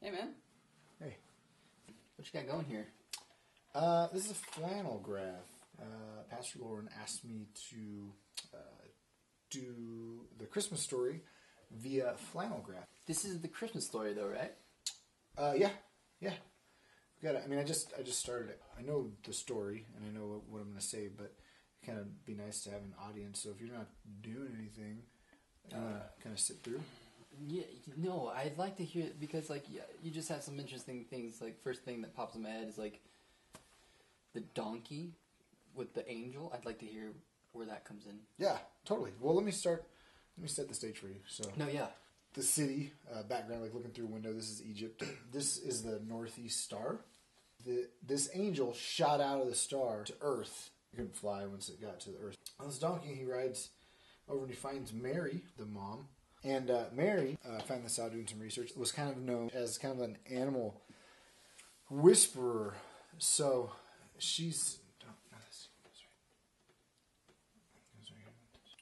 Hey, man. Hey. What you got going here? This is a flannel graph. Pastor Lauren asked me to do the Christmas story via flannel graph. This is the Christmas story, though, right? Yeah. Got it. I mean, I just started it. I know the story and I know what I'm going to say, but it kind of be nice to have an audience. So if you're not doing anything, kind of sit through. Yeah, no, I'd like to hear it because, like, yeah, you just have some interesting things. Like, first thing that pops in my head is like the donkey with the angel. I'd like to hear where that comes in. Yeah, totally. Well, let me set the stage for you. So No, yeah. the city background, like looking through a window. This is Egypt. This is the northeast star. This angel shot out of the star to Earth. It couldn't fly once it got to the Earth. On this donkey, he rides over and he finds Mary, the mom. And Mary, I found this out doing some research, was kind of known as kind of an animal whisperer. So she's...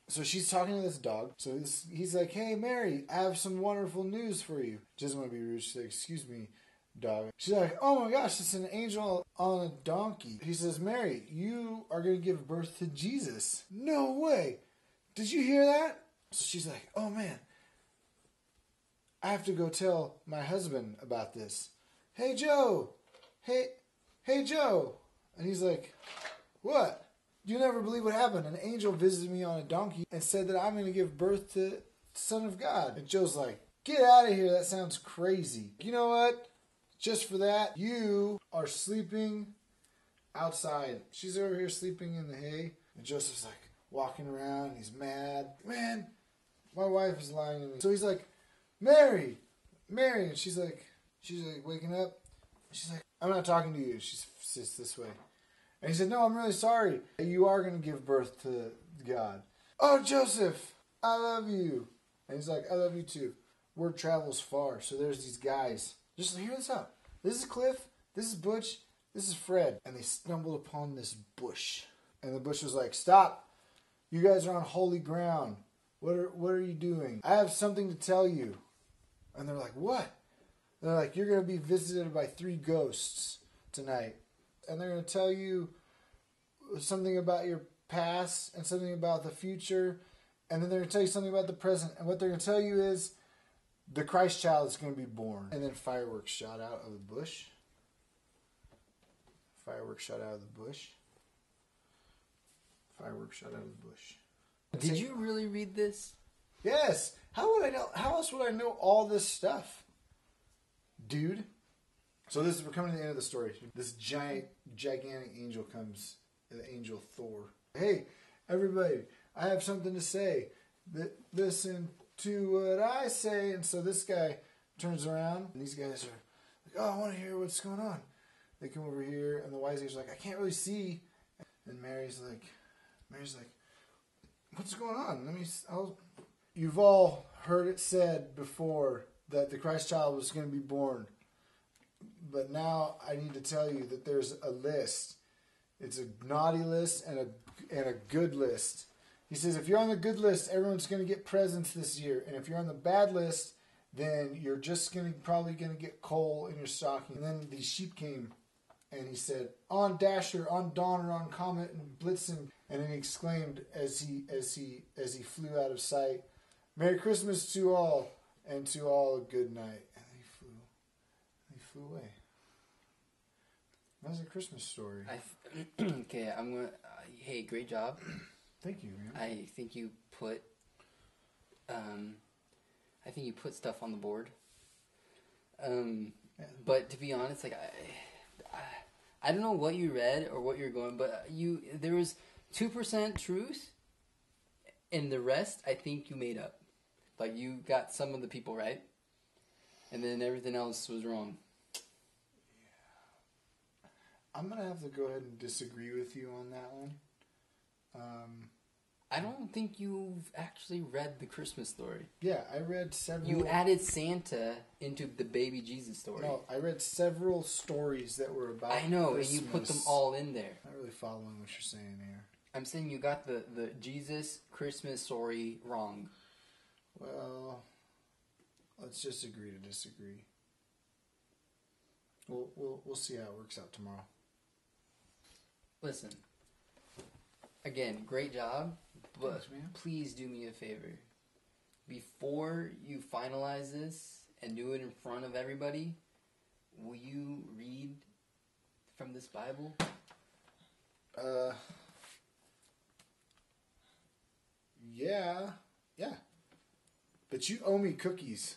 So she's talking to this dog. So he's like, "Hey, Mary, I have some wonderful news for you." She doesn't want to be rude. She's like, "Excuse me, dog." She's like, "Oh my gosh, it's an angel on a donkey." He says, "Mary, you are going to give birth to Jesus." "No way. Did you hear that?" So she's like, "Oh man, I have to go tell my husband about this. Hey, Joe. Hey, Joe." And he's like, "What? You never believe what happened. An angel visited me on a donkey and said that I'm going to give birth to the Son of God." And Joe's like, "Get out of here. That sounds crazy. You know what? Just for that, you are sleeping outside." She's over here sleeping in the hay. And Joseph's like walking around. He's mad. "Man, my wife is lying to me." So he's like, Mary. And she's like waking up. She's like, "I'm not talking to you." She sits this way. And he said, "No, I'm really sorry. You are going to give birth to God." "Oh, Joseph, I love you." And he's like, "I love you too." Word travels far. So there's these guys. Just hear this out. This is Cliff. This is Butch. This is Fred. And they stumbled upon this bush. And the bush was like, "Stop. You guys are on holy ground. What are you doing? I have something to tell you." And they're like, "What?" They're like, "You're going to be visited by 3 ghosts tonight. And they're going to tell you something about your past and something about the future. And then they're going to tell you something about the present. And what they're going to tell you is the Christ child is going to be born." And then fireworks shot out of the bush. Fireworks shot out of the bush. Fireworks shot out of the bush. Did you really read this? Yes. How would I know? How else would I know all this stuff, dude? So we're coming to the end of the story. This gigantic angel comes, the angel Thor. "Hey, everybody, I have something to say. Listen to what I say." And so this guy turns around, and these guys are like, "Oh, I want to hear what's going on." They come over here, and the wise guys are like, "I can't really see." And Mary's like, "What's going on? You've all heard it said before that the Christ child was going to be born. But now I need to tell you that there's a list. It's a naughty list and a good list." He says, "If you're on the good list, everyone's going to get presents this year. And if you're on the bad list, then you're just probably going to get coal in your stocking." And then these sheep came, and he said, "On Dasher, on Donner, on Comet, and Blitzen." And then he exclaimed as he flew out of sight, "Merry Christmas to all, and to all a good night." And he flew away. That's a Christmas story. Okay, I'm gonna. Hey, great job. Thank you, man. I think you put. Stuff on the board. But to be honest, like I don't know what you read or what you're going, but there was 2% truth, and the rest I think you made up. Like you got some of the people right, and then everything else was wrong. I'm going to have to go ahead and disagree with you on that one. I don't think you've actually read the Christmas story. Yeah, I read several... You added Santa into the baby Jesus story. No, I read several stories that were about I know, Christmas. and you put them all in there. I'm not really following what you're saying here. I'm saying you got the Jesus Christmas story wrong. Well, let's just agree to disagree. We'll see how it works out tomorrow. Listen. Again, great job, but Thanks, man. please do me a favor. Before you finalize this and do it in front of everybody, will you read from this Bible? Yeah. But you owe me cookies.